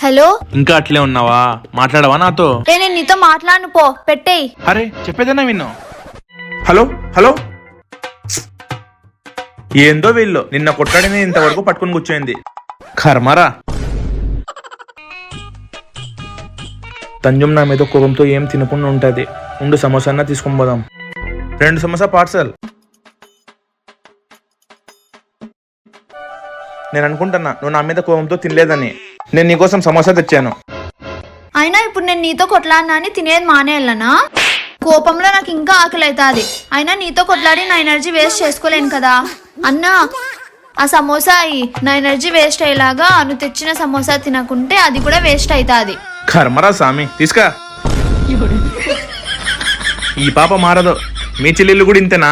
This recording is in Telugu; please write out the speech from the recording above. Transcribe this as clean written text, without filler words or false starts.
హలో, ఇంకా అట్లే ఉన్నావా? మాట్లాడవా నాతో? నేను నీతో మాట్లాడను, పో పెట్టేయ్. అరే చెప్పేదన్నా విన్ను. హలో హలో, ఏందో వీళ్ళు నిన్న కొట్టాడిని ఇంతవరకు పట్టుకుని కూర్చోయింది. కర్మరా. తంజం నా మీద కోపంతో ఏం తినకుండా ఉంటది. ఉండు, సమోసా అన్నా తీసుకొని పోదాం. 2 సమోసా పార్సల్. నేను అనుకుంటున్నా నువ్వు నా మీద కోపంతో తినలేదని. నేను నీకోసం సమోసా తెచ్చాను. అయినా ఇప్పుడు నేను నీతో కొట్లాడినా అని తినేది మానేయాలనా? కోపంలో నాకు ఇంకా ఆకలి అవుతుంది. అయినా నీతో కొట్లాడి నా ఎనర్జీ వేస్ట్ చేసుకోలేను కదా అన్నా. ఆ సమోసా నా ఎనర్జీ వేస్ట్ అయ్యేలాగా నువ్వు తెచ్చిన సమోసా తినకుంటే అది కూడా వేస్ట్ అవుతుంది. కర్మరా సామి, తీసుకా. ఈ పాప మారదు. మీ చెల్లెళ్ళు కూడా ఇంతేనా?